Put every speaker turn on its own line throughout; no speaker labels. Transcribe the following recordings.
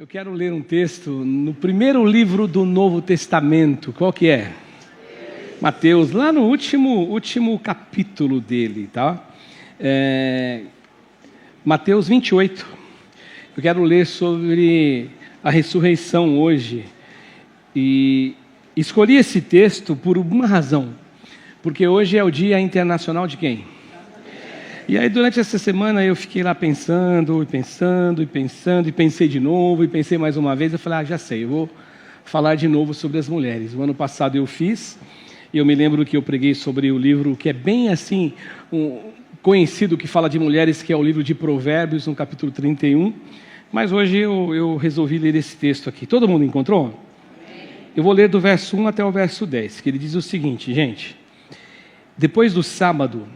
Eu quero ler um texto no primeiro livro do Novo Testamento. Qual que é? Mateus, lá no último capítulo dele, tá? Mateus 28. Eu quero ler sobre a ressurreição hoje. E escolhi esse texto por uma razão. Porque hoje é o Dia Internacional de quem? E aí durante essa semana eu fiquei lá pensando, e pensei de novo, e pensei mais uma vez, eu falei, já sei, eu vou falar de novo sobre as mulheres. O ano passado eu fiz, e eu me lembro que eu preguei sobre o livro que é bem assim, conhecido, que fala de mulheres, que é o livro de Provérbios, no capítulo 31, mas hoje eu resolvi ler esse texto aqui. Todo mundo encontrou? Eu vou ler do verso 1 até o verso 10, que ele diz o seguinte, gente: depois do sábado,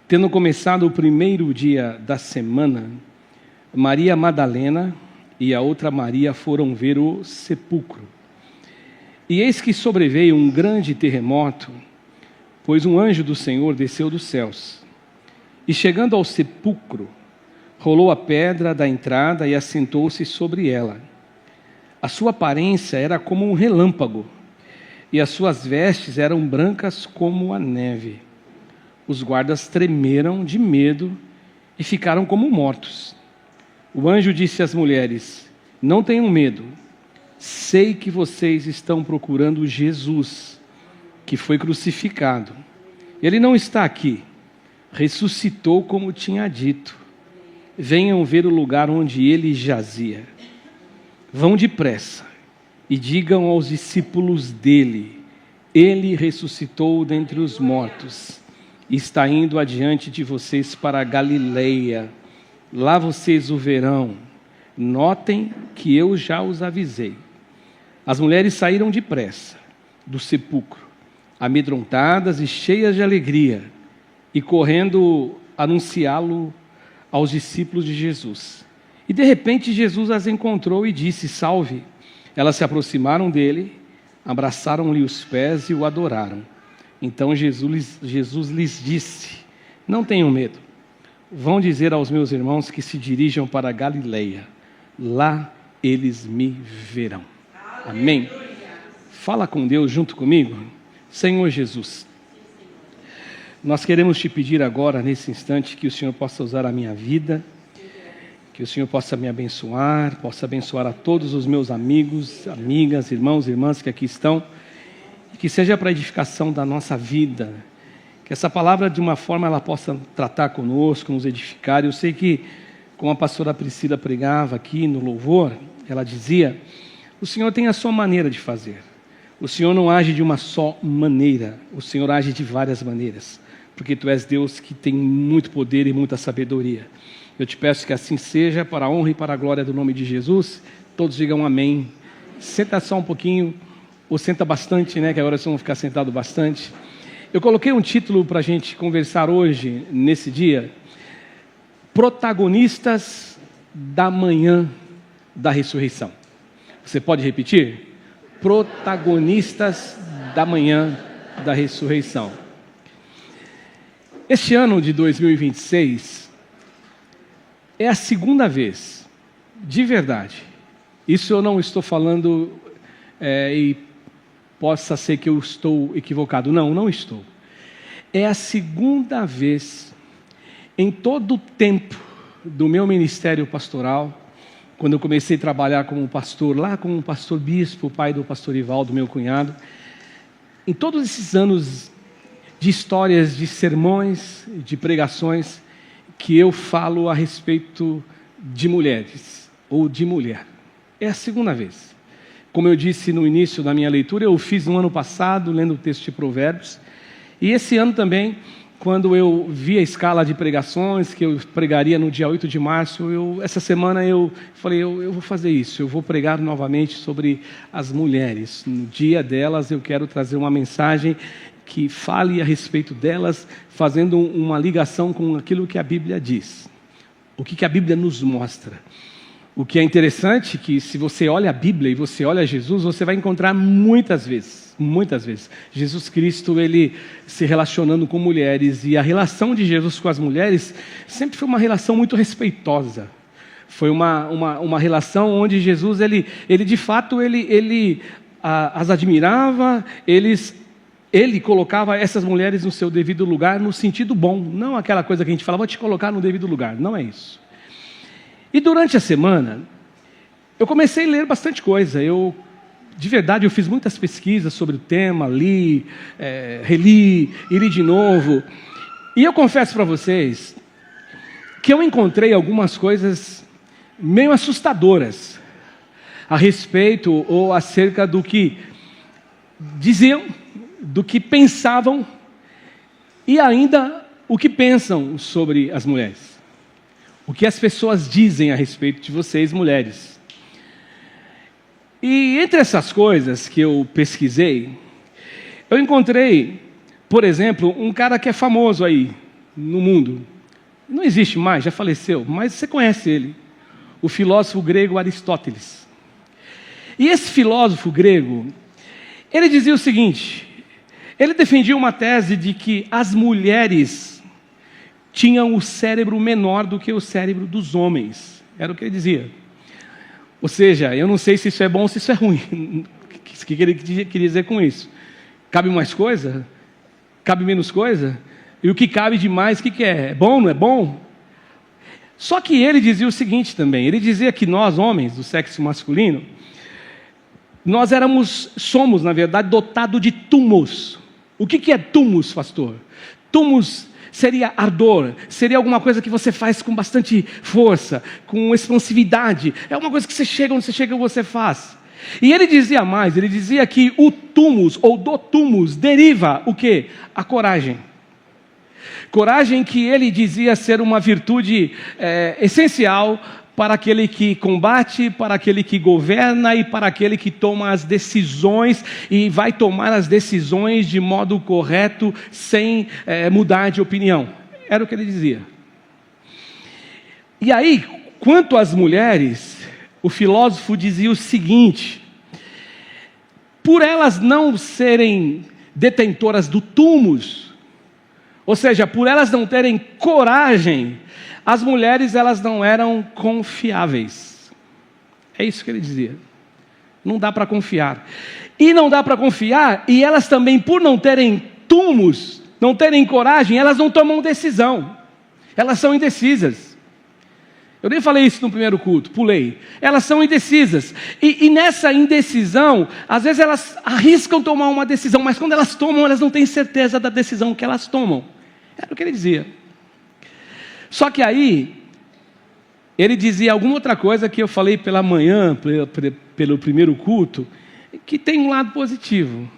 tendo começado o primeiro dia da semana, Maria Madalena e a outra Maria foram ver o sepulcro. E eis que sobreveio um grande terremoto, pois um anjo do Senhor desceu dos céus. E chegando ao sepulcro, rolou a pedra da entrada e assentou-se sobre ela. A sua aparência era como um relâmpago, e as suas vestes eram brancas como a neve. Os guardas tremeram de medo e ficaram como mortos. O anjo disse às mulheres: não tenham medo, sei que vocês estão procurando Jesus, que foi crucificado. Ele não está aqui, ressuscitou como tinha dito. Venham ver o lugar onde ele jazia. Vão depressa e digam aos discípulos dele: ele ressuscitou dentre os mortos. Está indo adiante de vocês para a Galileia. Lá vocês o verão. Notem que eu já os avisei. As mulheres saíram depressa do sepulcro, amedrontadas e cheias de alegria, e correndo anunciá-lo aos discípulos de Jesus. E de repente Jesus as encontrou e disse: salve. Elas se aproximaram dele, abraçaram-lhe os pés e o adoraram. Então Jesus lhes disse: não tenham medo, vão dizer aos meus irmãos que se dirijam para a Galileia, lá eles me verão. Amém? Fala com Deus junto comigo. Senhor Jesus, nós queremos te pedir agora, nesse instante, que o Senhor possa usar a minha vida, que o Senhor possa me abençoar, possa abençoar a todos os meus amigos, amigas, irmãos e irmãs que aqui estão, que seja para a edificação da nossa vida, que essa palavra de uma forma ela possa tratar conosco, nos edificar. Eu sei que, como a pastora Priscila pregava aqui no louvor, ela dizia: o Senhor tem a sua maneira de fazer, o Senhor não age de uma só maneira, o Senhor age de várias maneiras, porque Tu és Deus que tem muito poder e muita sabedoria. Eu te peço que assim seja, para a honra e para a glória do nome de Jesus. Todos digam amém. Senta só um pouquinho, ou senta bastante, né? Que agora vocês vão ficar sentados bastante. Eu coloquei um título para a gente conversar hoje, nesse dia: protagonistas da manhã da ressurreição. Você pode repetir? Protagonistas da manhã da ressurreição. Este ano de 2026 é a segunda vez, de verdade. Isso eu não estou falando e possa ser que eu estou equivocado. Não estou. É a segunda vez em todo o tempo do meu ministério pastoral, quando eu comecei a trabalhar como pastor, lá como pastor bispo, pai do pastor Ivaldo, meu cunhado. Em todos esses anos de histórias, de sermões, de pregações, que eu falo a respeito de mulheres, ou de mulher. É a segunda vez. Como eu disse no início da minha leitura, eu fiz no ano passado, lendo o texto de Provérbios. E esse ano também, quando eu vi a escala de pregações, que eu pregaria no dia 8 de março, essa semana eu falei, eu vou fazer isso. Eu vou pregar novamente sobre as mulheres. No dia delas, eu quero trazer uma mensagem que fale a respeito delas, fazendo uma ligação com aquilo que a Bíblia diz. O que a Bíblia nos mostra. O que é interessante é que se você olha a Bíblia e você olha Jesus, você vai encontrar muitas vezes, Jesus Cristo, ele se relacionando com mulheres, e a relação de Jesus com as mulheres sempre foi uma relação muito respeitosa, Foi uma relação onde Jesus, ele de fato, ele as admirava, ele colocava essas mulheres no seu devido lugar, no sentido bom, não aquela coisa que a gente fala, vou te colocar no devido lugar, não é isso. E durante a semana, eu comecei a ler bastante coisa, de verdade, eu fiz muitas pesquisas sobre o tema, reli, e li de novo, e eu confesso para vocês que eu encontrei algumas coisas meio assustadoras a respeito ou acerca do que diziam, do que pensavam e ainda o que pensam sobre as mulheres. O que as pessoas dizem a respeito de vocês, mulheres. E entre essas coisas que eu pesquisei, eu encontrei, por exemplo, um cara que é famoso aí no mundo. Não existe mais, já faleceu, mas você conhece ele. O filósofo grego Aristóteles. E esse filósofo grego, ele dizia o seguinte, ele defendia uma tese de que as mulheres tinham o cérebro menor do que o cérebro dos homens. Era o que ele dizia. Ou seja, eu não sei se isso é bom ou se isso é ruim. O que ele queria dizer com isso? Cabe mais coisa? Cabe menos coisa? E o que cabe demais, o que é? É bom, não é bom? Só que ele dizia o seguinte também, ele dizia que nós, homens, do sexo masculino, nós somos, na verdade, dotados de túmulos. O que é túmulos, pastor? Túmulos seria ardor, seria alguma coisa que você faz com bastante força, com expansividade. É uma coisa que você chega, onde você chega, você faz. E ele dizia mais, ele dizia que o túmulos, ou do túmulos, deriva o quê? A coragem. Coragem que ele dizia ser uma virtude essencial para aquele que combate, para aquele que governa e para aquele que toma as decisões e vai tomar as decisões de modo correto, sem mudar de opinião. Era o que ele dizia. E aí, quanto às mulheres, o filósofo dizia o seguinte, por elas não serem detentoras do túmulos, ou seja, por elas não terem coragem, as mulheres elas não eram confiáveis. É isso que ele dizia. Não dá para confiar. E não dá para confiar, e elas também, por não terem túmulos, não terem coragem, elas não tomam decisão. Elas são indecisas. Eu nem falei isso no primeiro culto, pulei. Elas são indecisas. E nessa indecisão, às vezes elas arriscam tomar uma decisão, mas quando elas tomam, elas não têm certeza da decisão que elas tomam. Era o que ele dizia. Só que aí, ele dizia alguma outra coisa que eu falei pela manhã, pelo primeiro culto, que tem um lado positivo.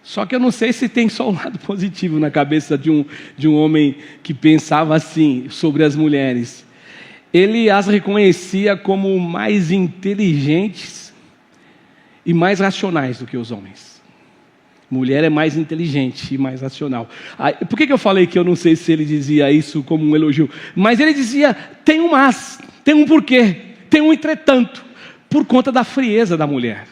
Só que eu não sei se tem só um lado positivo na cabeça de um homem que pensava assim sobre as mulheres. Ele as reconhecia como mais inteligentes e mais racionais do que os homens. Mulher é mais inteligente e mais racional. Por que eu falei que eu não sei se ele dizia isso como um elogio? Mas ele dizia, tem um mas, tem um porquê, tem um entretanto, por conta da frieza da mulher.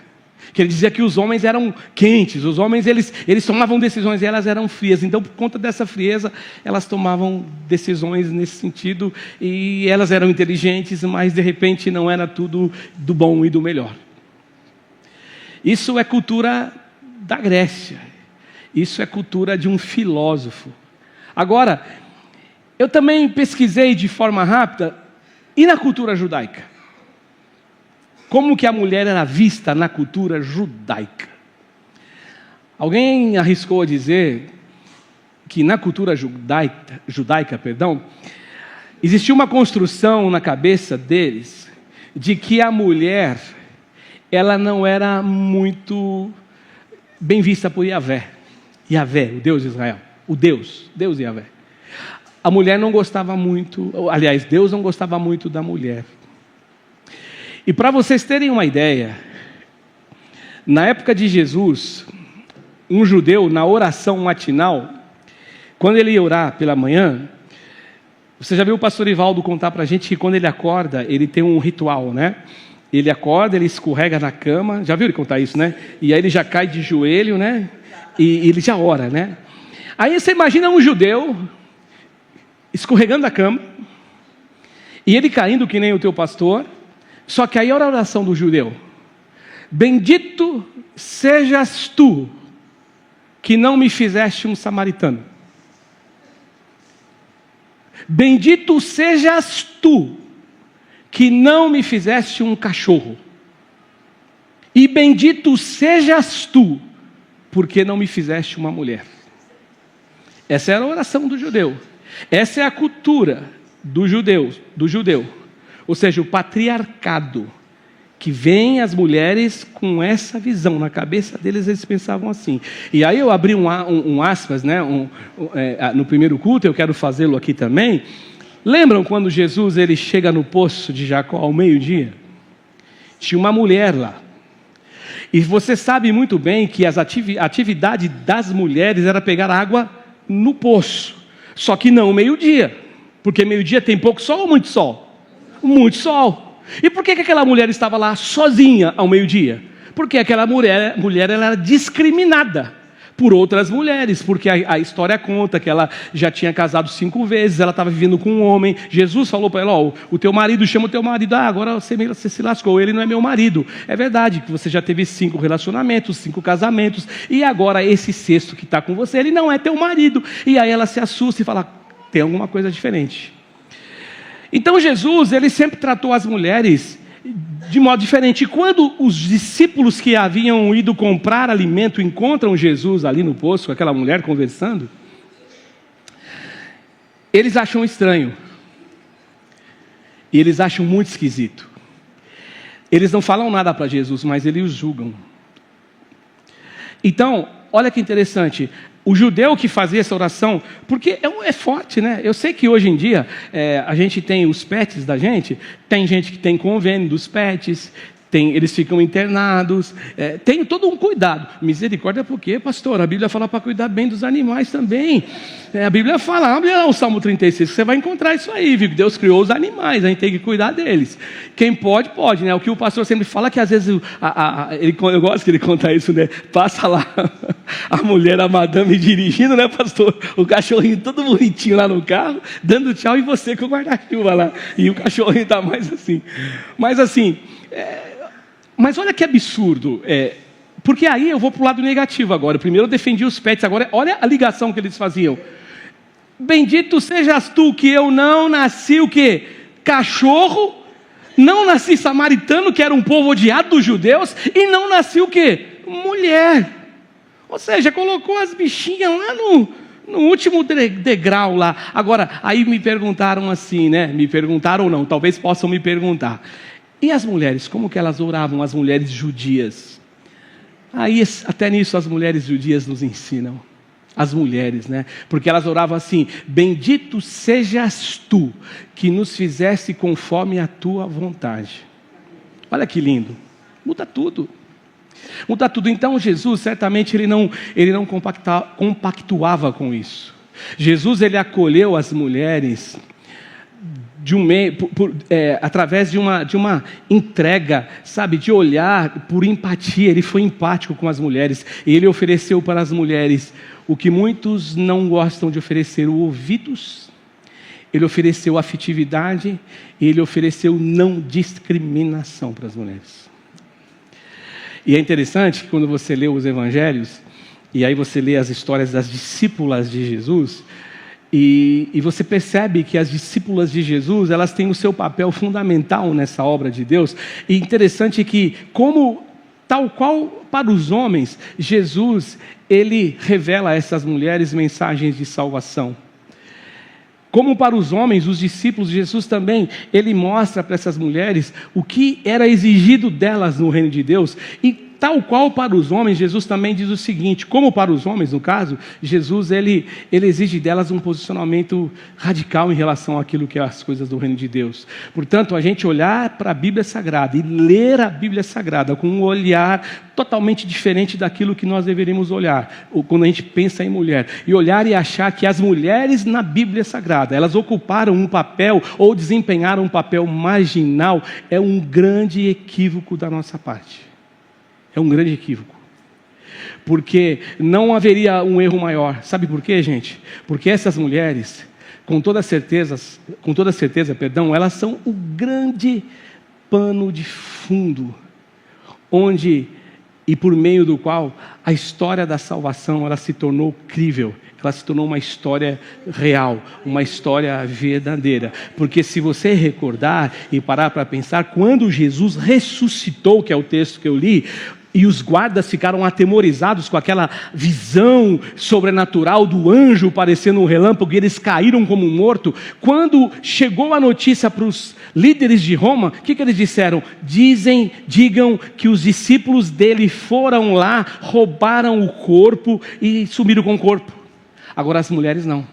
Que ele dizia que os homens eram quentes, os homens eles tomavam decisões e elas eram frias. Então, por conta dessa frieza, elas tomavam decisões nesse sentido e elas eram inteligentes, mas de repente não era tudo do bom e do melhor. Isso é cultura da Grécia. Isso é cultura de um filósofo. Agora, eu também pesquisei de forma rápida, e na cultura judaica? Como que a mulher era vista na cultura judaica? Alguém arriscou a dizer que na cultura judaica, existia uma construção na cabeça deles de que a mulher, ela não era muito bem vista por Yahvé, o Deus de Israel, Deus Yahvé. A mulher não gostava muito, aliás, Deus não gostava muito da mulher. E para vocês terem uma ideia, na época de Jesus, um judeu, na oração matinal, quando ele ia orar pela manhã, você já viu o pastor Ivaldo contar para a gente que quando ele acorda, ele tem um ritual, né? Ele acorda, ele escorrega na cama, já viu ele contar isso, né? E aí ele já cai de joelho, né? E ele já ora, né? Aí você imagina um judeu escorregando da cama, E ele caindo que nem o teu pastor. Só que aí olha a oração do judeu: bendito sejas tu, que não me fizeste um samaritano. Bendito sejas tu, que não me fizeste um cachorro. E bendito sejas tu, porque não me fizeste uma mulher. Essa era a oração do judeu. Essa é a cultura do judeu. Ou seja, o patriarcado, que vem as mulheres com essa visão. Na cabeça deles, eles pensavam assim. E aí eu abri um aspas, né? No primeiro culto, eu quero fazê-lo aqui também. Lembram quando Jesus ele chega no poço de Jacó ao meio-dia? Tinha uma mulher lá. E você sabe muito bem que a atividade das mulheres era pegar água no poço. Só que não meio-dia. Porque meio-dia tem pouco sol ou muito sol? Muito sol. E por que aquela mulher estava lá sozinha ao meio-dia? Porque aquela mulher ela era discriminada por outras mulheres, porque a história conta que ela já tinha casado 5 vezes, ela estava vivendo com um homem. Jesus falou para ela: o teu marido, chama o teu marido. Agora você se lascou, ele não é meu marido. É verdade que você já teve 5 relacionamentos, 5 casamentos, e agora esse 6º que está com você, ele não é teu marido. E aí ela se assusta e fala: tem alguma coisa diferente. Então Jesus, ele sempre tratou as mulheres de modo diferente. E quando os discípulos que haviam ido comprar alimento encontram Jesus ali no poço, com aquela mulher conversando, eles acham estranho. E eles acham muito esquisito. Eles não falam nada para Jesus, mas eles os julgam. Então, olha que interessante. O judeu que fazia essa oração, porque é forte, né? Eu sei que hoje em dia a gente tem os pets da gente, tem gente que tem convênio dos pets, eles ficam internados, tem todo um cuidado. Misericórdia por quê, pastor? A Bíblia fala para cuidar bem dos animais também. A Bíblia fala, abre o Salmo 36, você vai encontrar isso aí, viu? Deus criou os animais, a gente tem que cuidar deles. Quem pode, pode, né? O que o pastor sempre fala é que às vezes, eu gosto que ele conta isso, né? Passa lá a mulher, a madame dirigindo, né, pastor? O cachorrinho todo bonitinho lá no carro, dando tchau, e você com o guarda-chuva lá. E o cachorrinho está mais assim. Mas assim, mas olha que absurdo. Porque aí eu vou para o lado negativo agora. Primeiro eu defendi os pets, agora olha a ligação que eles faziam. Bendito sejas tu, que eu não nasci o quê? Cachorro, não nasci samaritano, que era um povo odiado dos judeus, e não nasci o quê? Mulher. Ou seja, colocou as bichinhas lá no último degrau lá. Agora, aí me perguntaram assim, né? Me perguntaram ou não, talvez possam me perguntar. E as mulheres, como que elas oravam, as mulheres judias? Aí, até nisso, as mulheres judias nos ensinam. As mulheres, né? Porque elas oravam assim: bendito sejas tu, que nos fizeste conforme a tua vontade. Olha que lindo. Muda tudo. Muda tudo. Então, Jesus, certamente, ele não compactuava com isso. Jesus, ele acolheu as mulheres através de uma entrega, sabe, de olhar por empatia. Ele foi empático com as mulheres, e ele ofereceu para as mulheres o que muitos não gostam de oferecer: ouvidos. Ele ofereceu afetividade, e ele ofereceu não discriminação para as mulheres. E é interessante que quando você lê os evangelhos, e aí você lê as histórias das discípulas de Jesus, e você percebe que as discípulas de Jesus, elas têm o seu papel fundamental nessa obra de Deus. E interessante que, tal qual para os homens, Jesus, ele revela a essas mulheres mensagens de salvação. Como para os homens, os discípulos de Jesus também, ele mostra para essas mulheres o que era exigido delas no reino de Deus. E tal qual para os homens, Jesus também diz o seguinte: como para os homens, no caso, Jesus ele exige delas um posicionamento radical em relação àquilo que é as coisas do reino de Deus. Portanto, a gente olhar para a Bíblia Sagrada e ler a Bíblia Sagrada com um olhar totalmente diferente daquilo que nós deveríamos olhar, quando a gente pensa em mulher, e olhar e achar que as mulheres na Bíblia Sagrada, elas ocuparam um papel ou desempenharam um papel marginal, é um grande equívoco da nossa parte. É um grande equívoco. Porque não haveria um erro maior. Sabe por quê, gente? Porque essas mulheres com toda certeza, perdão, elas são o grande pano de fundo, onde e por meio do qual a história da salvação ela se tornou crível, ela se tornou uma história real, uma história verdadeira. Porque se você recordar e parar para pensar, quando Jesus ressuscitou, que é o texto que eu li, e os guardas ficaram atemorizados com aquela visão sobrenatural do anjo parecendo um relâmpago, e eles caíram como mortos. Quando chegou a notícia para os líderes de Roma, o que eles disseram? Digam que os discípulos dele foram lá, roubaram o corpo e sumiram com o corpo. Agora as mulheres não.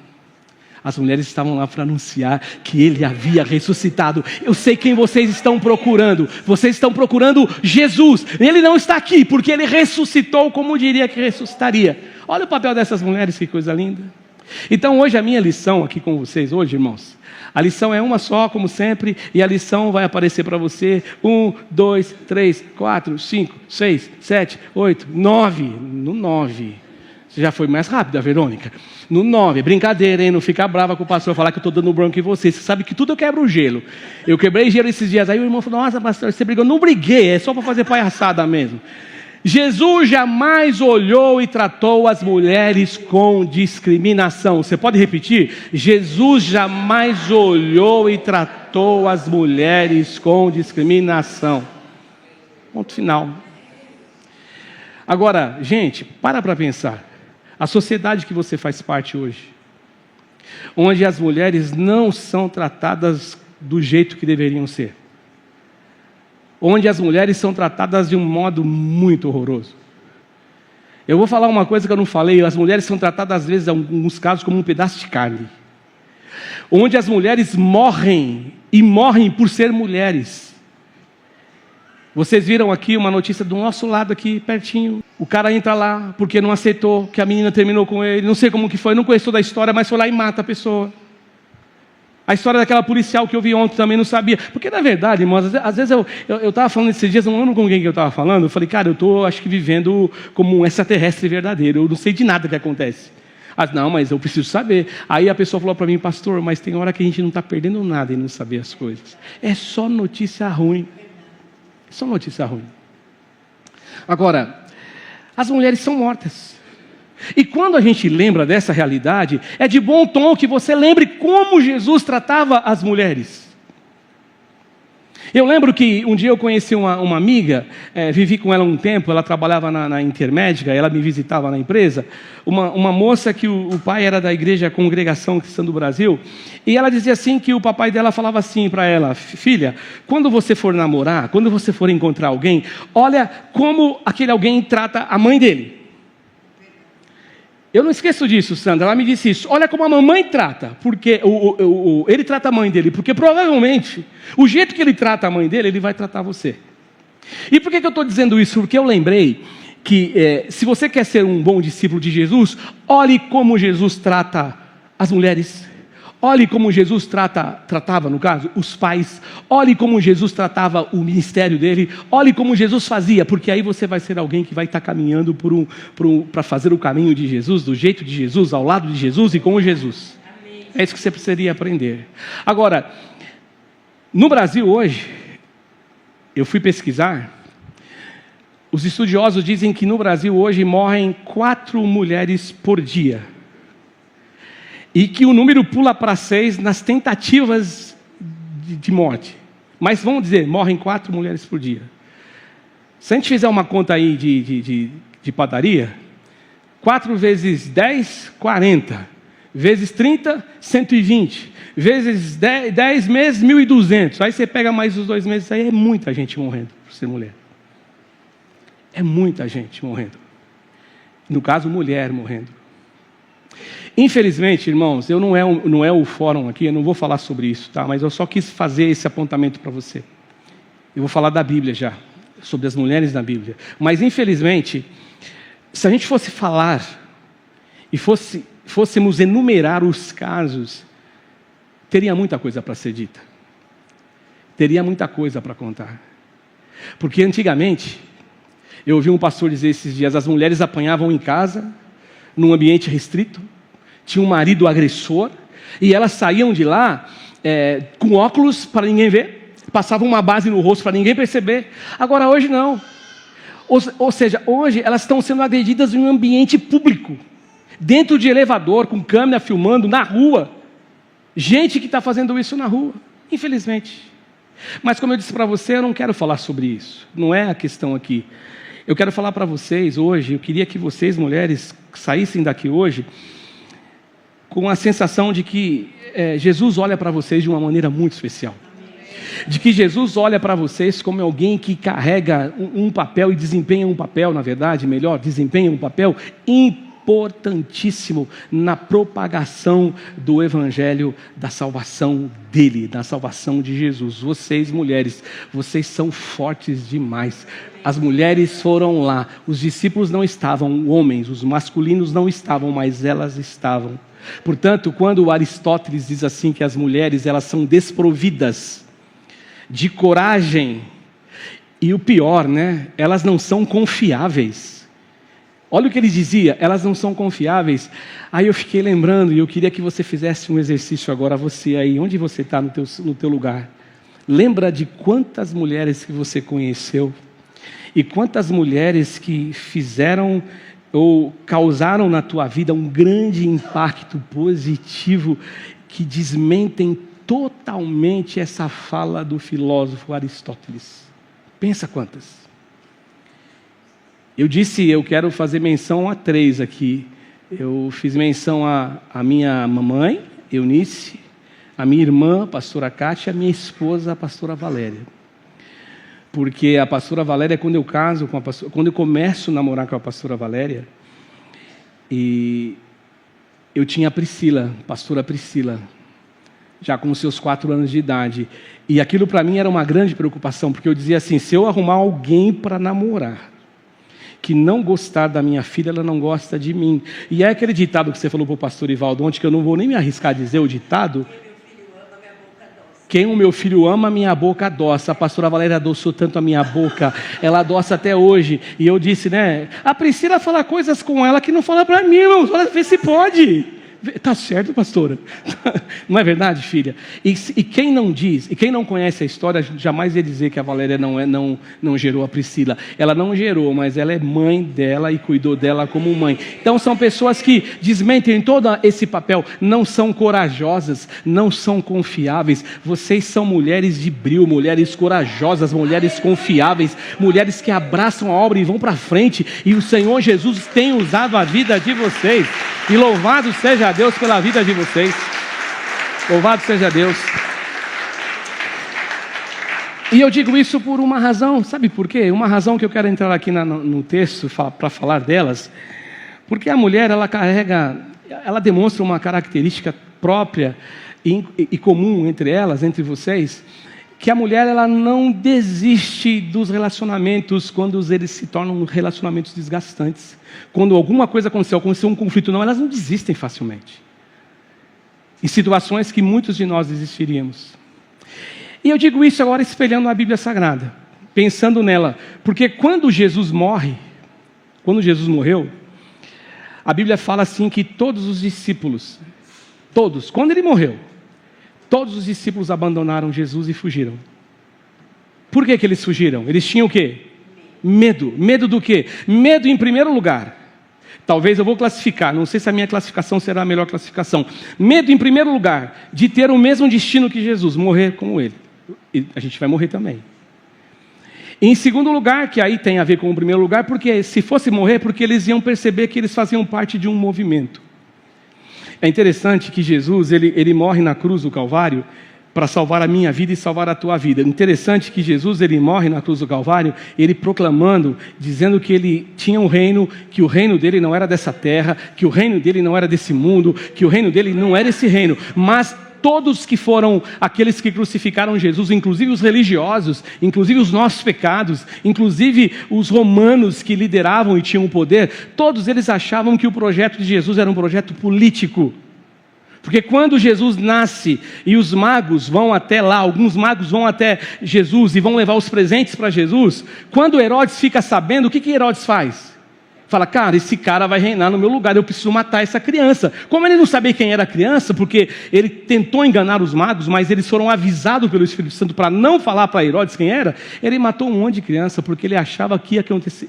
As mulheres estavam lá para anunciar que ele havia ressuscitado. Eu sei quem vocês estão procurando. Vocês estão procurando Jesus. Ele não está aqui porque ele ressuscitou como diria que ressuscitaria. Olha o papel dessas mulheres, que coisa linda. Então hoje a minha lição aqui com vocês, hoje, irmãos, a lição é uma só, como sempre, e a lição vai aparecer para você. 1, 2, 3, 4, 5, 6, 7, 8, 9. No 9. Você já foi mais rápida, Verônica. No 9, brincadeira, hein? Não fica brava com o pastor falar que eu estou dando bronca em você. Você sabe que tudo eu quebro o gelo. Eu quebrei gelo esses dias. Aí o irmão falou, nossa, pastor, você brigou. Não briguei, é só para fazer palhaçada mesmo. Jesus jamais olhou e tratou as mulheres com discriminação. Você pode repetir? Jesus jamais olhou e tratou as mulheres com discriminação. Ponto final. Agora, gente, para pensar. A sociedade que você faz parte hoje, onde as mulheres não são tratadas do jeito que deveriam ser, onde as mulheres são tratadas de um modo muito horroroso. Eu vou falar uma coisa que eu não falei: as mulheres são tratadas às vezes, em alguns casos, como um pedaço de carne, onde as mulheres morrem, e morrem por ser mulheres. Vocês viram aqui uma notícia do nosso lado aqui, pertinho. O cara entra lá porque não aceitou que a menina terminou com ele. Não sei como que foi, não conheço toda a história, mas foi lá e mata a pessoa. A história daquela policial que eu vi ontem também não sabia. Porque na verdade, irmãos, às vezes eu estava falando esses dias, não lembro com quem que eu estava falando. Eu falei, cara, eu estou acho que vivendo como um extraterrestre verdadeiro. Eu não sei de nada que acontece. Não, mas eu preciso saber. Aí a pessoa falou para mim, pastor, mas tem hora que a gente não está perdendo nada em não saber as coisas. É só notícia ruim. Só notícia ruim. Agora, as mulheres são mortas. E quando a gente lembra dessa realidade, é de bom tom que você lembre como Jesus tratava as mulheres. Eu lembro que um dia eu conheci uma amiga, vivi com ela um tempo, ela trabalhava na Intermédica, ela me visitava na empresa, uma moça que o pai era da igreja Congregação Cristã do Brasil, e ela dizia assim que o papai dela falava assim para ela, filha, quando você for namorar, quando você for encontrar alguém, olha como aquele alguém trata a mãe dele. Eu não esqueço disso, Sandra, ela me disse isso. Olha como a mamãe trata, porque ele trata a mãe dele, porque provavelmente o jeito que ele trata a mãe dele, ele vai tratar você. E por que eu estou dizendo isso? Porque eu lembrei que se você quer ser um bom discípulo de Jesus, olhe como Jesus trata as mulheres. Olhe como Jesus tratava, no caso, os pais. Olhe como Jesus tratava o ministério dele. Olhe como Jesus fazia, porque aí você vai ser alguém que vai estar caminhando para fazer o caminho de Jesus, do jeito de Jesus, ao lado de Jesus e com Jesus. Amém. É isso que você precisaria aprender. Agora, no Brasil hoje, eu fui pesquisar, os estudiosos dizem que no Brasil hoje morrem 4 mulheres por dia. E que o número pula para 6 nas tentativas de morte. Mas vamos dizer, morrem 4 mulheres por dia. Se a gente fizer uma conta aí de padaria, 4 vezes 10, 40. Vezes 30, 120. Vezes 10 meses, 1.200. Aí você pega mais os 2 meses, aí é muita gente morrendo por ser mulher. É muita gente morrendo. No caso, mulher morrendo. Infelizmente, irmãos, não é o fórum aqui, eu não vou falar sobre isso, tá? Mas eu só quis fazer esse apontamento para você. Eu vou falar da Bíblia já, sobre as mulheres na Bíblia. Mas, infelizmente, se a gente fosse falar e fôssemos enumerar os casos, teria muita coisa para ser dita. Teria muita coisa para contar. Porque, antigamente, eu ouvi um pastor dizer esses dias, as mulheres apanhavam em casa, num ambiente restrito, tinha um marido agressor, E elas saíam de lá com óculos para ninguém ver, passavam uma base no rosto para ninguém perceber. Agora hoje não. Ou seja, hoje elas estão sendo agredidas em um ambiente público, dentro de elevador, com câmera filmando, na rua. Gente que está fazendo isso na rua, infelizmente. Mas como eu disse para você, eu não quero falar sobre isso. Não é a questão aqui. Eu quero falar para vocês hoje, eu queria que vocês, mulheres, saíssem daqui hoje com a sensação de que Jesus olha para vocês de uma maneira muito especial. De que Jesus olha para vocês como alguém que carrega um papel e desempenha um papel, na verdade, desempenha um papel importantíssimo na propagação do evangelho da salvação dele, da salvação de Jesus. Vocês, mulheres, vocês são fortes demais. As mulheres foram lá, os discípulos não estavam, homens, os masculinos não estavam, mas elas estavam. Portanto, quando Aristóteles diz assim que as mulheres elas são desprovidas de coragem, e o pior, elas não são confiáveis. Olha o que ele dizia, elas não são confiáveis. Aí eu fiquei lembrando, e eu queria que você fizesse um exercício agora, você aí, onde você está no teu lugar. Lembra de quantas mulheres que você conheceu, e quantas mulheres que fizeram ou causaram na tua vida um grande impacto positivo, que desmentem totalmente essa fala do filósofo Aristóteles. Pensa quantas. Eu disse, eu quero fazer menção a 3 aqui. Eu fiz menção a minha mamãe, Eunice, a minha irmã, a pastora Cátia, e a minha esposa, a pastora Valéria. Porque a pastora Valéria, quando eu começo a namorar com a pastora Valéria, e eu tinha a Priscila, pastora Priscila, já com seus 4 anos de idade. E aquilo para mim era uma grande preocupação, porque eu dizia assim, se eu arrumar alguém para namorar, que não gostar da minha filha, ela não gosta de mim. E é aquele ditado que você falou para o pastor Ivaldo ontem, que eu não vou nem me arriscar a dizer o ditado. Quem o meu filho ama, minha boca adoça. A pastora Valéria adoçou tanto a minha boca, ela adoça até hoje. E eu disse, a Priscila fala coisas com ela que não fala para mim, irmãos. Olha, vê se pode. Está certo, pastora? Não é verdade, filha? E quem não diz, e quem não conhece a história, jamais ia dizer que a Valéria não gerou a Priscila. Ela não gerou, mas ela é mãe dela e cuidou dela como mãe. Então são pessoas que desmentem todo esse papel, não são corajosas, não são confiáveis. Vocês são mulheres de brio, mulheres corajosas, mulheres confiáveis, mulheres que abraçam a obra e vão para frente. E o Senhor Jesus tem usado a vida de vocês. E louvado seja Deus pela vida de vocês. Louvado seja Deus. E eu digo isso por uma razão, sabe por quê? Uma razão que eu quero entrar aqui no texto para falar delas, porque a mulher, ela demonstra uma característica própria e comum entre elas, entre vocês, que a mulher ela não desiste dos relacionamentos quando eles se tornam relacionamentos desgastantes. Quando alguma coisa aconteceu um conflito, elas não desistem facilmente. Em situações que muitos de nós desistiríamos. E eu digo isso agora espelhando a Bíblia Sagrada, pensando nela, porque quando Jesus morreu, a Bíblia fala assim que todos os discípulos, quando ele morreu, todos os discípulos abandonaram Jesus e fugiram. Por que eles fugiram? Eles tinham o quê? Medo. Medo do quê? Medo, em primeiro lugar. Talvez eu vou classificar, não sei se a minha classificação será a melhor classificação. Medo, em primeiro lugar, de ter o mesmo destino que Jesus, morrer como ele. E a gente vai morrer também. E em segundo lugar, que aí tem a ver com o primeiro lugar, porque se fosse morrer, porque eles iam perceber que eles faziam parte de um movimento. É interessante que Jesus, ele morre na cruz do Calvário para salvar a minha vida e salvar a tua vida. Interessante que Jesus, ele morre na cruz do Calvário, ele proclamando, dizendo que ele tinha um reino, que o reino dele não era dessa terra, que o reino dele não era desse mundo, que o reino dele não era esse reino, mas todos que foram aqueles que crucificaram Jesus, inclusive os religiosos, inclusive os nossos pecados, inclusive os romanos que lideravam e tinham o poder, todos eles achavam que o projeto de Jesus era um projeto político. Porque quando Jesus nasce e os magos vão até lá, alguns magos vão até Jesus e vão levar os presentes para Jesus, quando Herodes fica sabendo, o que Herodes faz? Fala, cara, esse cara vai reinar no meu lugar, eu preciso matar essa criança. Como ele não sabia quem era a criança, porque ele tentou enganar os magos, mas eles foram avisados pelo Espírito Santo para não falar para Herodes quem era, ele matou um monte de criança, porque ele achava que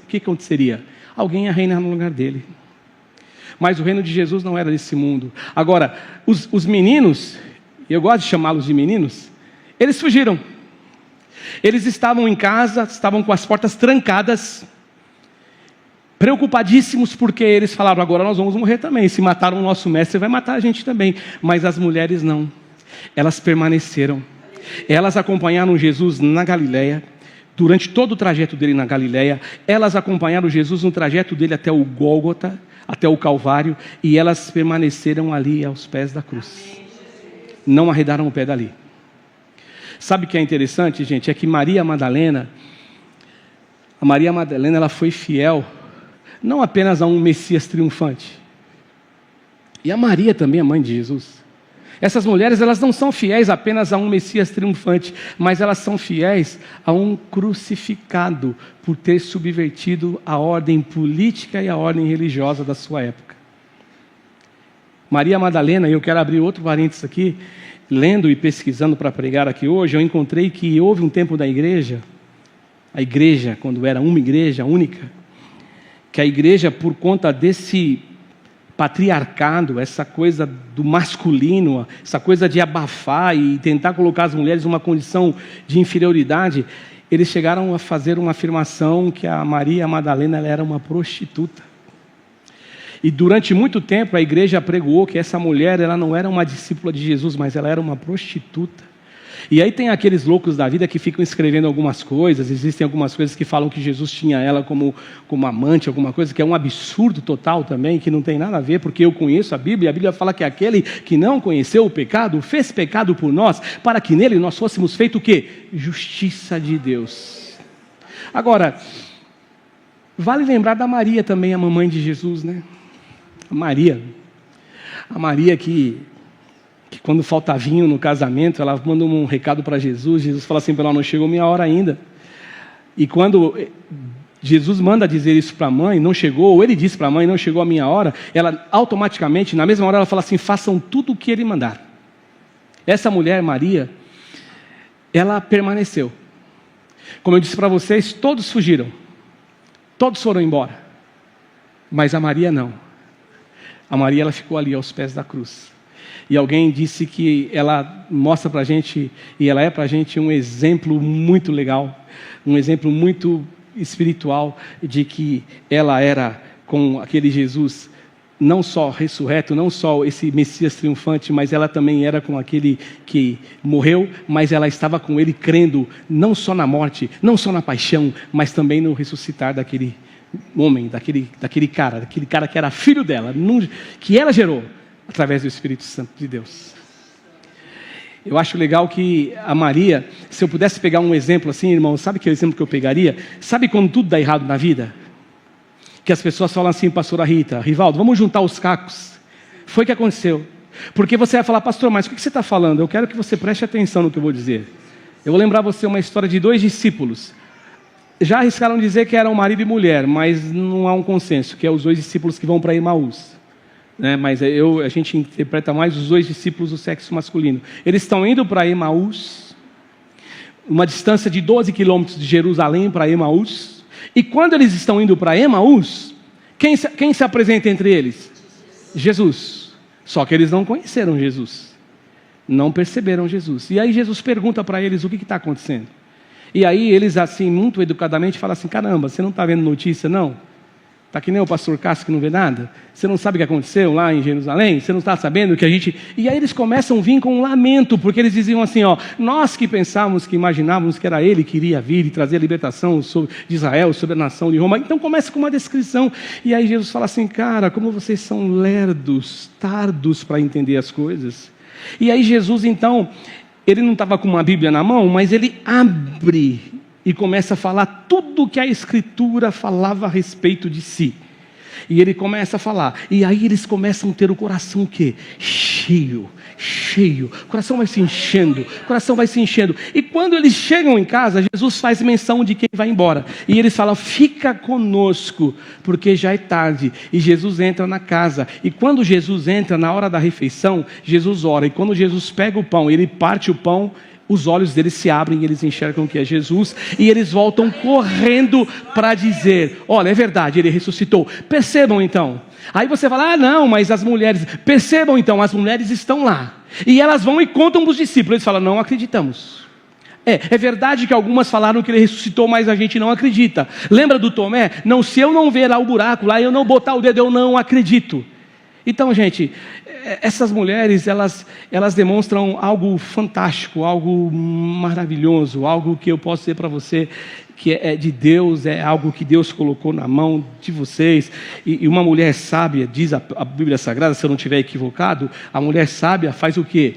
que aconteceria? Alguém ia reinar no lugar dele. Mas o reino de Jesus não era desse mundo. Agora, os meninos, eu gosto de chamá-los de meninos, eles fugiram. Eles estavam em casa, estavam com as portas trancadas, preocupadíssimos, porque eles falaram, agora nós vamos morrer também. Se mataram o nosso mestre, vai matar a gente também. Mas as mulheres não. Elas permaneceram. Elas acompanharam Jesus na Galileia, durante todo o trajeto dele na Galileia. Elas acompanharam Jesus no trajeto dele até o Gólgota, até o Calvário, e elas permaneceram ali aos pés da cruz. Não arredaram o pé dali. Sabe o que é interessante, gente? É que Maria Madalena, ela foi fiel não apenas a um Messias triunfante. E a Maria também, a mãe de Jesus. Essas mulheres, elas não são fiéis apenas a um Messias triunfante, mas elas são fiéis a um crucificado por ter subvertido a ordem política e a ordem religiosa da sua época. Maria Madalena, e eu quero abrir outro parênteses aqui, lendo e pesquisando para pregar aqui hoje, eu encontrei que houve um tempo da igreja, a igreja, quando era uma igreja única, que a igreja, por conta desse patriarcado, essa coisa do masculino, essa coisa de abafar e tentar colocar as mulheres numa condição de inferioridade, eles chegaram a fazer uma afirmação que a Maria Madalena ela era uma prostituta. E durante muito tempo a igreja apregoou que essa mulher ela não era uma discípula de Jesus, mas ela era uma prostituta. E aí tem aqueles loucos da vida que ficam escrevendo algumas coisas, existem algumas coisas que falam que Jesus tinha ela como amante, alguma coisa que é um absurdo total também, que não tem nada a ver, porque eu conheço a Bíblia fala que aquele que não conheceu o pecado, fez pecado por nós, para que nele nós fôssemos feito o quê? Justiça de Deus. Agora, vale lembrar da Maria também, a mamãe de Jesus, né? A Maria que quando falta vinho no casamento, ela manda um recado para Jesus, Jesus fala assim para ela, não chegou minha hora ainda. E quando Jesus manda dizer isso para a mãe, não chegou, ou ele disse para a mãe, não chegou a minha hora, ela automaticamente, na mesma hora, ela fala assim, façam tudo o que ele mandar. Essa mulher, Maria, ela permaneceu. Como eu disse para vocês, todos fugiram, todos foram embora, mas a Maria não. A Maria ela ficou ali aos pés da cruz. E alguém disse que ela mostra para a gente, e ela é para a gente um exemplo muito legal, um exemplo muito espiritual, de que ela era com aquele Jesus, não só ressurreto, não só esse Messias triunfante, mas ela também era com aquele que morreu, mas ela estava com ele crendo, não só na morte, não só na paixão, mas também no ressuscitar daquele homem, daquele cara que era filho dela, que ela gerou, através do Espírito Santo de Deus. Eu acho legal que a Maria, se eu pudesse pegar um exemplo assim, irmão, sabe que exemplo que eu pegaria? Sabe quando tudo dá errado na vida? Que as pessoas falam assim, pastora Rita, Rivaldo, vamos juntar os cacos. Foi o que aconteceu. Porque você vai falar, pastor, mas o que você está falando? Eu quero que você preste atenção no que eu vou dizer. Eu vou lembrar você uma história de 2 discípulos. Já arriscaram dizer que eram marido e mulher, mas não há um consenso, que é os 2 discípulos que vão para Emaús. Mas a gente interpreta mais os 2 discípulos do sexo masculino. Eles estão indo para Emaús, uma distância de 12 quilômetros de Jerusalém para Emaús. E quando eles estão indo para Emaús, quem se apresenta entre eles? Jesus. Só que eles não conheceram Jesus, não perceberam Jesus. E aí Jesus pergunta para eles o que está acontecendo. E aí eles assim, muito educadamente, falam assim, caramba, você não está vendo notícia não? Está que nem o pastor Cássio que não vê nada? Você não sabe o que aconteceu lá em Jerusalém? Você não está sabendo que a gente... E aí eles começam a vir com um lamento, porque eles diziam assim, nós que pensávamos, que imaginávamos que era ele que iria vir e trazer a libertação de Israel, sobre a nação de Roma. Então começa com uma descrição. E aí Jesus fala assim, cara, como vocês são lerdos, tardos para entender as coisas. E aí Jesus então, ele não estava com uma Bíblia na mão, mas ele abre e começa a falar tudo o que a Escritura falava a respeito de si. E ele começa a falar. E aí eles começam a ter o coração o quê? Cheio. O coração vai se enchendo. E quando eles chegam em casa, Jesus faz menção de quem vai embora. E eles falam, fica conosco, porque já é tarde. E Jesus entra na casa. E quando Jesus entra na hora da refeição, Jesus ora. E quando Jesus pega o pão, ele parte o pão, os olhos deles se abrem e eles enxergam que é Jesus. E eles voltam correndo para dizer, olha, é verdade, ele ressuscitou. Percebam então. Aí você fala, não, mas as mulheres... Percebam então, as mulheres estão lá. E elas vão e contam para os discípulos. Eles falam, não acreditamos. É verdade que algumas falaram que ele ressuscitou, mas a gente não acredita. Lembra do Tomé? Não, se eu não ver lá o buraco, lá eu não botar o dedo, eu não acredito. Então, gente, essas mulheres, elas demonstram algo fantástico, algo maravilhoso, algo que eu posso dizer para você que é de Deus, é algo que Deus colocou na mão de vocês. E uma mulher sábia, diz a Bíblia Sagrada, se eu não estiver equivocado, a mulher sábia faz o quê?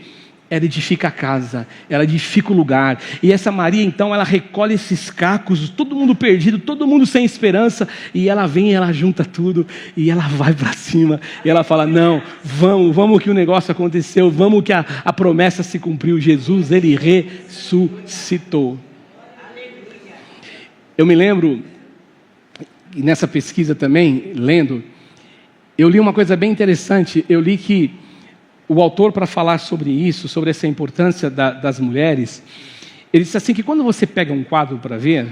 Ela edifica a casa, ela edifica o lugar. E essa Maria, então, ela recolhe esses cacos, todo mundo perdido, todo mundo sem esperança. E ela vem, ela junta tudo e ela vai para cima. E ela fala, não, vamos que o negócio aconteceu, vamos que a promessa se cumpriu. Jesus, ele ressuscitou. Eu me lembro, nessa pesquisa também, lendo, eu li uma coisa bem interessante. Eu li que o autor, para falar sobre isso, sobre essa importância das mulheres, ele disse assim que quando você pega um quadro para ver,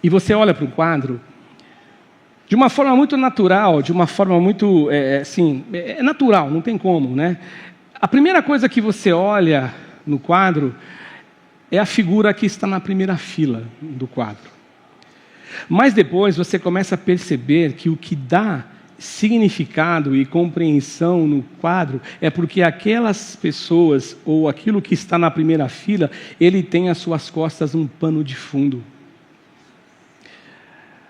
e você olha para o quadro, de uma forma muito natural, de uma forma muito, é natural, não tem como, né? A primeira coisa que você olha no quadro é a figura que está na primeira fila do quadro. Mas depois você começa a perceber que o que dá significado e compreensão no quadro é porque aquelas pessoas, ou aquilo que está na primeira fila, ele tem às suas costas um pano de fundo.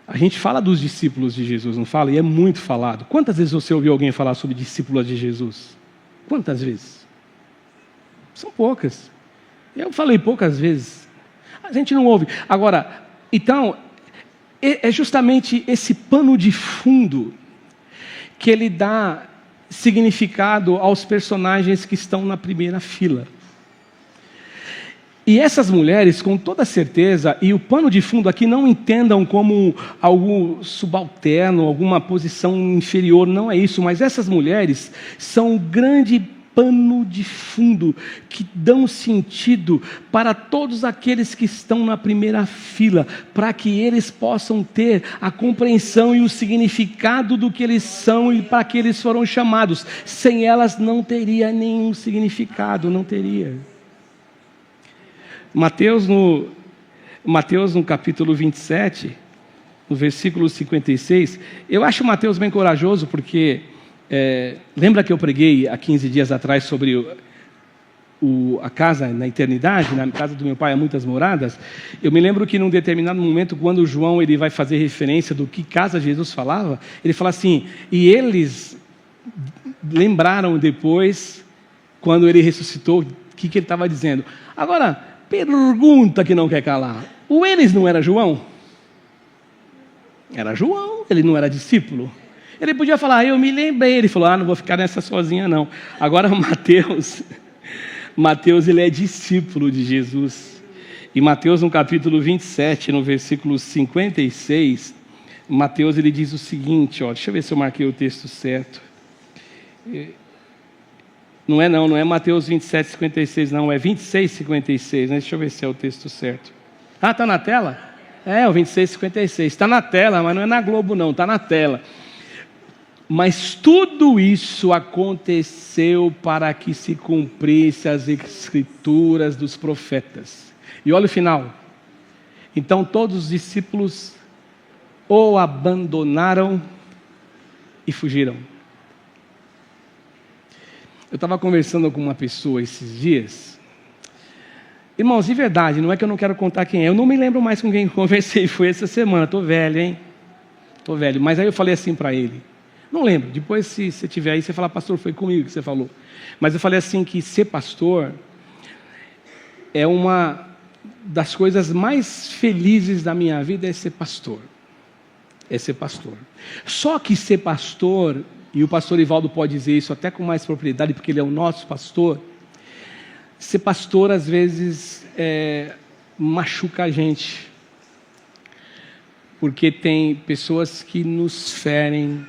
A gente fala dos discípulos de Jesus, não fala? E é muito falado. Quantas vezes você ouviu alguém falar sobre discípulos de Jesus? Quantas vezes? São poucas. Eu falei poucas vezes. A gente não ouve. Agora, então, é justamente esse pano de fundo que ele dá significado aos personagens que estão na primeira fila. E essas mulheres, com toda certeza, e o pano de fundo aqui não entendam como algo subalterno, alguma posição inferior, não é isso, mas essas mulheres são um grande pano de fundo que dão sentido para todos aqueles que estão na primeira fila, para que eles possam ter a compreensão e o significado do que eles são e para que eles foram chamados. Sem elas não teria nenhum significado, não teria. Mateus no capítulo 27, no versículo 56, eu acho Mateus bem corajoso porque... lembra que eu preguei há 15 dias atrás sobre a casa na eternidade, na casa do meu pai há muitas moradas? Eu me lembro que num determinado momento, quando João ele vai fazer referência do que casa Jesus falava, ele fala assim, e eles lembraram depois, quando ele ressuscitou, o que ele estava dizendo. Agora, pergunta que não quer calar, o eles não era João? Era João, ele não era discípulo? Ele podia falar, eu me lembrei. Ele falou, não vou ficar nessa sozinha não. Agora Mateus ele é discípulo de Jesus. E Mateus no capítulo 27, no versículo 56, Mateus ele diz o seguinte, deixa eu ver se eu marquei o texto certo. Não é Mateus 27, 56 não, é 26, 56, né? Deixa eu ver se é o texto certo. Está na tela? O 26, 56. Está na tela, mas não é na Globo não, está na tela. Mas tudo isso aconteceu para que se cumprisse as escrituras dos profetas. E olha o final. Então todos os discípulos o abandonaram e fugiram. Eu estava conversando com uma pessoa esses dias. Irmãos, de verdade, não é que eu não quero contar quem é. Eu não me lembro mais com quem conversei, foi essa semana. Estou velho, hein? Estou velho. Mas aí eu falei assim para ele. Não lembro, depois se você estiver aí, você fala, pastor, foi comigo que você falou. Mas eu falei assim que ser pastor é uma das coisas mais felizes da minha vida, é ser pastor. é ser pastor. Só que ser pastor, e o pastor Ivaldo pode dizer isso até com mais propriedade, porque ele é o nosso pastor, ser pastor às vezes machuca a gente, porque tem pessoas que nos ferem,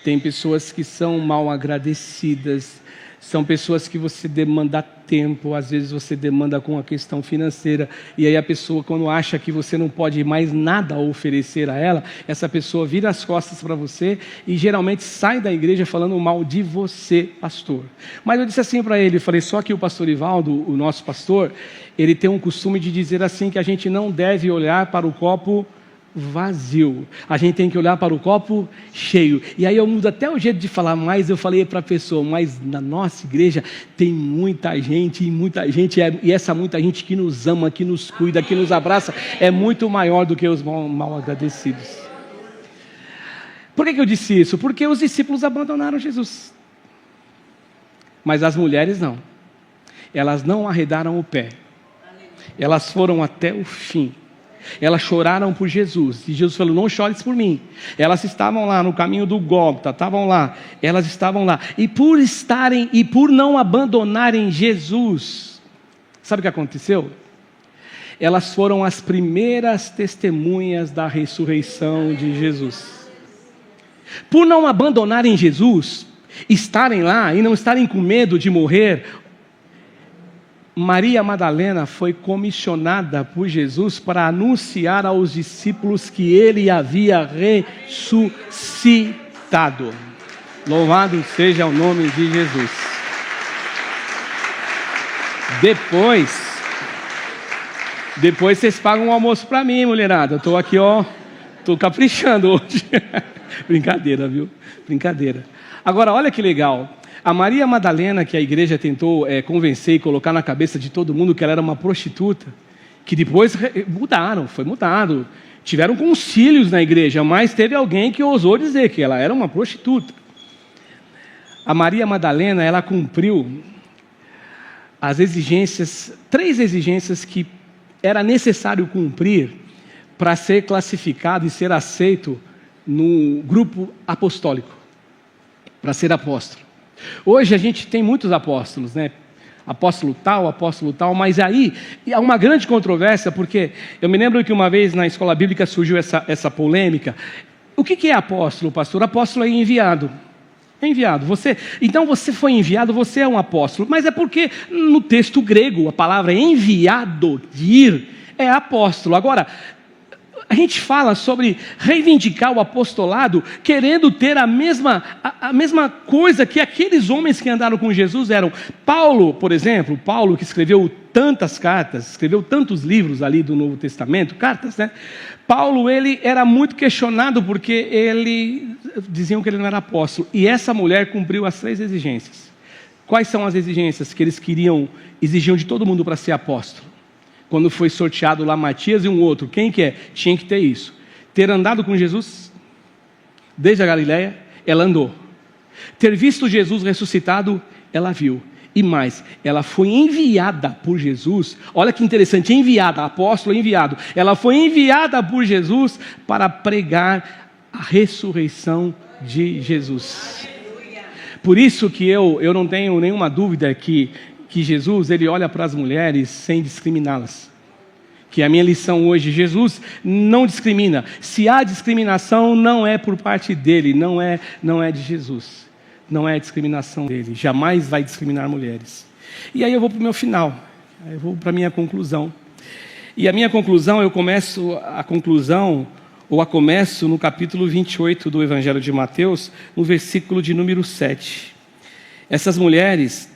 tem pessoas que são mal agradecidas, são pessoas que você demanda tempo, às vezes você demanda com a questão financeira, e aí a pessoa, quando acha que você não pode mais nada oferecer a ela, essa pessoa vira as costas para você e geralmente sai da igreja falando mal de você, pastor. Mas eu disse assim para ele, eu falei, só que o pastor Ivaldo, o nosso pastor, ele tem um costume de dizer assim, que a gente não deve olhar para o copo vazio, a gente tem que olhar para o copo cheio. E aí eu mudo até o jeito de falar, mas eu falei para a pessoa, mas na nossa igreja tem muita gente, e essa muita gente que nos ama, que nos cuida, que nos abraça, é muito maior do que os mal agradecidos. Por que eu disse isso? Porque os discípulos abandonaram Jesus, mas as mulheres não, elas não arredaram o pé, elas foram até o fim. Elas choraram por Jesus, e Jesus falou, não chores por mim. Elas estavam lá no caminho do Gólgota, elas estavam lá, e por estarem, e por não abandonarem Jesus, sabe o que aconteceu? Elas foram as primeiras testemunhas da ressurreição de Jesus. Por não abandonarem Jesus, estarem lá, e não estarem com medo de morrer, Maria Madalena foi comissionada por Jesus para anunciar aos discípulos que ele havia ressuscitado. Louvado seja o nome de Jesus. Depois vocês pagam um almoço para mim, mulherada. Eu estou aqui, estou caprichando hoje. Brincadeira, viu? Brincadeira. Agora, olha que legal. A Maria Madalena, que a igreja tentou convencer e colocar na cabeça de todo mundo que ela era uma prostituta, que depois foi mudado. Tiveram concílios na igreja, mas teve alguém que ousou dizer que ela era uma prostituta. A Maria Madalena, ela cumpriu as exigências, 3 exigências que era necessário cumprir para ser classificado e ser aceito no grupo apostólico, para ser apóstolo. Hoje a gente tem muitos apóstolos, né? Apóstolo tal, mas aí há uma grande controvérsia, porque eu me lembro que uma vez na escola bíblica surgiu essa polêmica. O que é apóstolo, pastor? Apóstolo é enviado. É enviado. Então você foi enviado, você é um apóstolo. Mas é porque no texto grego a palavra enviado, de ir, é apóstolo. Agora, a gente fala sobre reivindicar o apostolado, querendo ter a mesma coisa que aqueles homens que andaram com Jesus eram. Paulo, por exemplo, que escreveu tantas cartas, escreveu tantos livros ali do Novo Testamento, cartas, né? Paulo, ele era muito questionado porque diziam que ele não era apóstolo. E essa mulher cumpriu as 3 exigências. Quais são as exigências que eles exigiam de todo mundo para ser apóstolo? Quando foi sorteado lá Matias e um outro, quem que é? Tinha que ter isso. Ter andado com Jesus, desde a Galileia, ela andou. Ter visto Jesus ressuscitado, ela viu. E mais, ela foi enviada por Jesus, olha que interessante, enviada, apóstolo enviado. Ela foi enviada por Jesus para pregar a ressurreição de Jesus. Por isso que eu não tenho nenhuma dúvida que Jesus, ele olha para as mulheres sem discriminá-las. Que a minha lição hoje, Jesus não discrimina. Se há discriminação, não é por parte dele, não é de Jesus. Não é discriminação dele, jamais vai discriminar mulheres. E aí eu vou para o meu final, eu vou para a minha conclusão. E a minha conclusão, eu começo no capítulo 28 do Evangelho de Mateus, no versículo de número 7. Essas mulheres,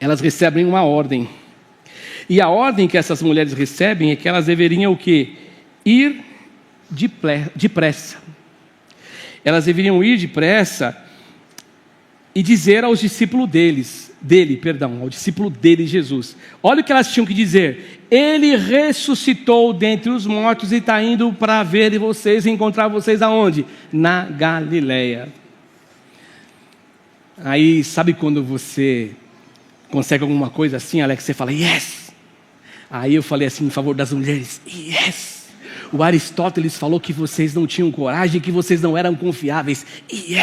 elas recebem uma ordem. E a ordem que essas mulheres recebem é que elas deveriam o quê? Ir depressa. Elas deveriam ir depressa e dizer aos discípulos ao discípulo dele, Jesus. Olha o que elas tinham que dizer. Ele ressuscitou dentre os mortos e está indo para ver vocês e encontrar vocês aonde? Na Galileia. Aí, sabe quando você consegue alguma coisa assim, Alex, você fala, yes! Aí eu falei assim, em favor das mulheres, yes! o Aristóteles falou que vocês não tinham coragem, que vocês não eram confiáveis. E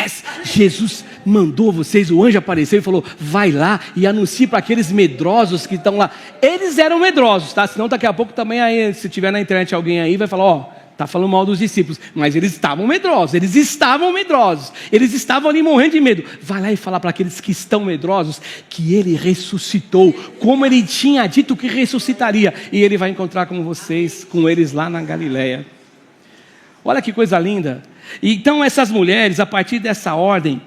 Jesus mandou vocês, o anjo apareceu e falou, vai lá e anuncie para aqueles medrosos que estão lá. Eles eram medrosos, tá? Senão daqui a pouco também, aí, se tiver na internet alguém aí, vai falar, ó, está falando mal dos discípulos, mas eles estavam medrosos, eles estavam ali morrendo de medo. Vai lá e fala para aqueles que estão medrosos que ele ressuscitou, como ele tinha dito que ressuscitaria, e ele vai encontrar com vocês, com eles lá na Galileia. Olha que coisa linda. Então essas mulheres, a partir dessa ordem,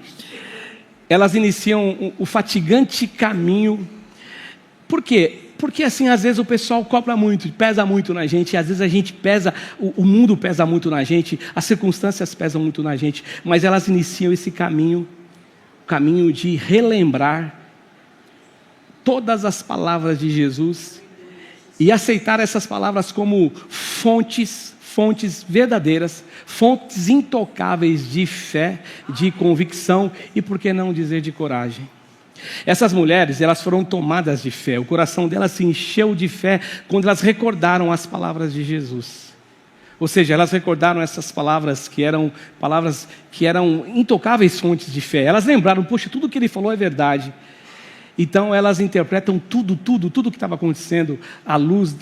elas iniciam o fatigante caminho. Por quê? Porque assim, às vezes o pessoal cobra muito, pesa muito na gente, e às vezes a gente pesa, o mundo pesa muito na gente, as circunstâncias pesam muito na gente, mas elas iniciam esse caminho, o caminho de relembrar todas as palavras de Jesus e aceitar essas palavras como fontes verdadeiras, fontes intocáveis de fé, de convicção e, por que não dizer, de coragem. Essas mulheres, elas foram tomadas de fé, o coração delas se encheu de fé quando elas recordaram as palavras de Jesus. Ou seja, elas recordaram essas palavras que eram intocáveis fontes de fé. Elas lembraram, poxa, tudo que ele falou é verdade. Então elas interpretam tudo que estava acontecendo à luz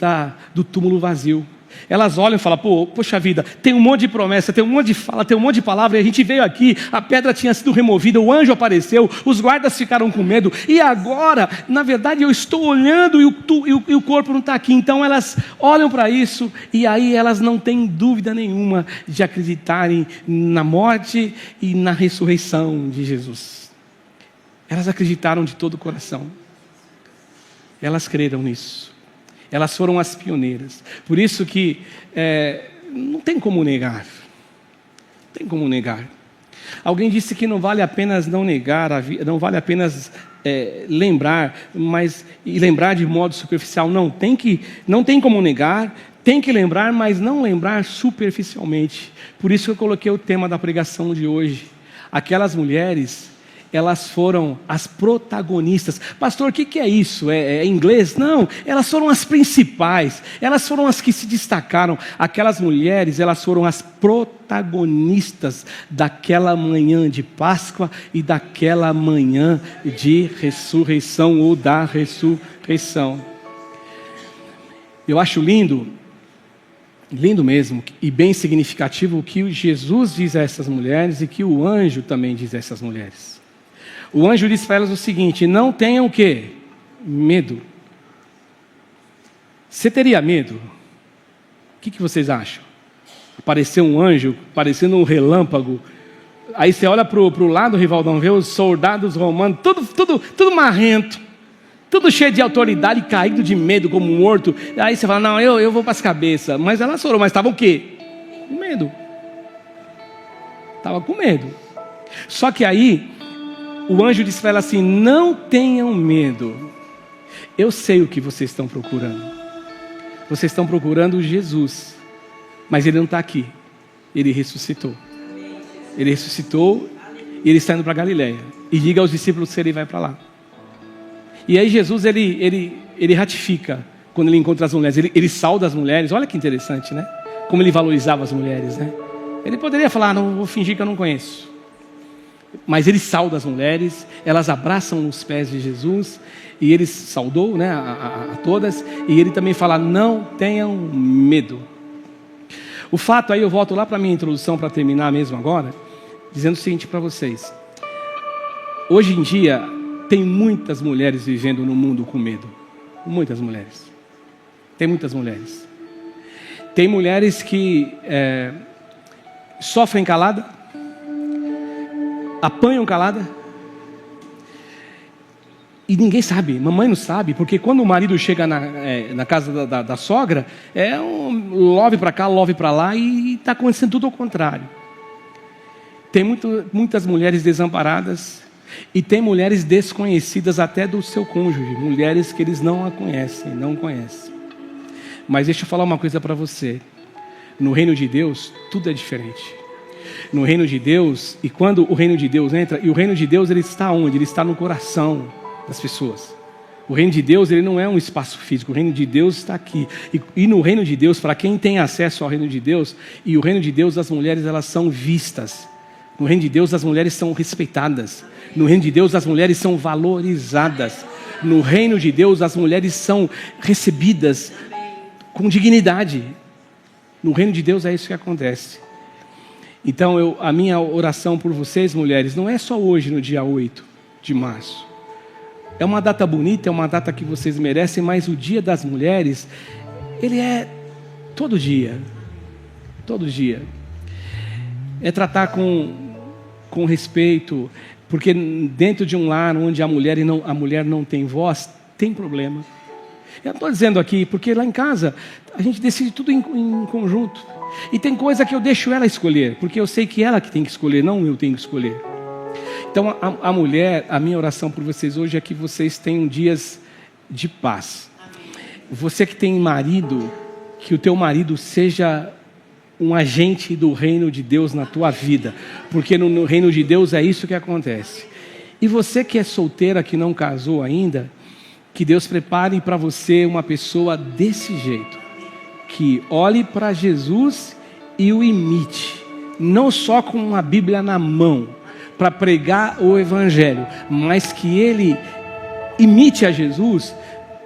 do túmulo vazio. Elas olham e falam, poxa vida, tem um monte de promessa, tem um monte de fala, tem um monte de palavra, e a gente veio aqui, a pedra tinha sido removida, o anjo apareceu, os guardas ficaram com medo, e agora, na verdade, eu estou olhando e o corpo não está aqui. Então elas olham para isso, e aí elas não têm dúvida nenhuma de acreditarem na morte e na ressurreição de Jesus. Elas acreditaram de todo o coração, elas creram nisso. Elas foram as pioneiras. Por isso que não tem como negar. Não tem como negar. Alguém disse que não vale apenas não negar, não vale apenas lembrar, e lembrar de modo superficial. Não tem como negar, tem que lembrar, mas não lembrar superficialmente. Por isso que eu coloquei o tema da pregação de hoje. Aquelas mulheres, elas foram as protagonistas. Pastor, o que é isso? É inglês? Não, elas foram as principais, elas foram as que se destacaram. Aquelas mulheres, elas foram as protagonistas daquela manhã de Páscoa e daquela manhã de ressurreição ou da ressurreição. Eu acho lindo mesmo, e bem significativo o que Jesus diz a essas mulheres e que o anjo também diz a essas mulheres. O anjo diz para elas o seguinte: não tenham o quê? Medo. Você teria medo? O que vocês acham? Apareceu um anjo, parecendo um relâmpago. Aí você olha para o lado, Rivaldão, vê os soldados romanos, tudo marrento, tudo cheio de autoridade, caído de medo como morto. Aí você fala, não, eu vou para as cabeças. Mas elas foram, mas estavam o quê? Com medo. Estava com medo. Só que aí o anjo disse para ela assim: não tenham medo. Eu sei o que vocês estão procurando. Vocês estão procurando Jesus. Mas ele não está aqui. Ele ressuscitou. Ele ressuscitou e ele está indo para Galileia. E diga aos discípulos que ele vai para lá. E aí Jesus, ele ratifica quando ele encontra as mulheres. Ele sauda as mulheres. Olha que interessante, né? Como ele valorizava as mulheres, né? Ele poderia falar, não, vou fingir que eu não conheço. Mas ele sauda as mulheres, elas abraçam os pés de Jesus, e ele saudou, né, a todas, e ele também fala, não tenham medo. O fato aí, eu volto lá para a minha introdução, para terminar mesmo agora, dizendo o seguinte para vocês. Hoje em dia, tem muitas mulheres vivendo no mundo com medo. Muitas mulheres. Tem muitas mulheres. Tem mulheres que sofrem calada, apanham calada, e ninguém sabe, mamãe não sabe, porque quando o marido chega na casa da sogra, é um love para cá, love para lá, e está acontecendo tudo ao contrário. Tem muitas mulheres desamparadas, e tem mulheres desconhecidas até do seu cônjuge, mulheres que eles não conhecem. Mas deixa eu falar uma coisa para você, no reino de Deus, tudo é diferente. No reino de Deus, e quando o reino de Deus entra, e o reino de Deus, ele está onde? Ele está no coração das pessoas. O reino de Deus, ele não é um espaço físico, o reino de Deus está aqui. E no reino de Deus, para quem tem acesso ao reino de Deus, e o reino de Deus, as mulheres, elas são vistas. No reino de Deus, as mulheres são respeitadas. No reino de Deus, as mulheres são valorizadas. No reino de Deus, as mulheres são recebidas com dignidade. No reino de Deus é isso que acontece. Então, a minha oração por vocês, mulheres, não é só hoje, no dia 8 de março. É uma data bonita, é uma data que vocês merecem, mas o Dia das Mulheres, ele é todo dia. Todo dia. É tratar com respeito, porque dentro de um lar onde a mulher não tem voz, tem problema. Eu estou dizendo aqui, porque lá em casa, a gente decide tudo em conjunto. E tem coisa que eu deixo ela escolher, porque eu sei que ela que tem que escolher, não eu tenho que escolher. Então, a mulher, a minha oração por vocês hoje é que vocês tenham dias de paz. Você que tem marido, que o teu marido seja um agente do reino de Deus na tua vida, porque no reino de Deus é isso que acontece. E você que é solteira, que não casou ainda, que Deus prepare para você uma pessoa desse jeito, que olhe para Jesus e o imite, não só com uma Bíblia na mão, para pregar o Evangelho, mas que ele imite a Jesus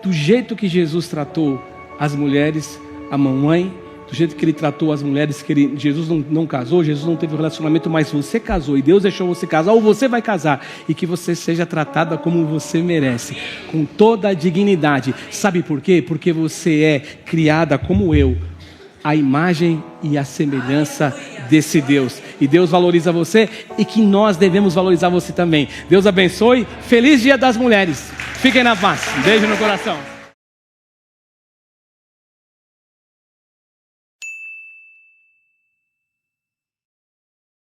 do jeito que Jesus tratou as mulheres, a mamãe, do jeito que ele tratou as mulheres, que Jesus não casou, Jesus não teve um relacionamento, mas você casou e Deus deixou você casar, ou você vai casar, e que você seja tratada como você merece, com toda a dignidade. Sabe por quê? Porque você é criada como eu, a imagem e a semelhança desse Deus. E Deus valoriza você e que nós devemos valorizar você também. Deus abençoe. Feliz Dia das Mulheres. Fiquem na paz. Beijo no coração.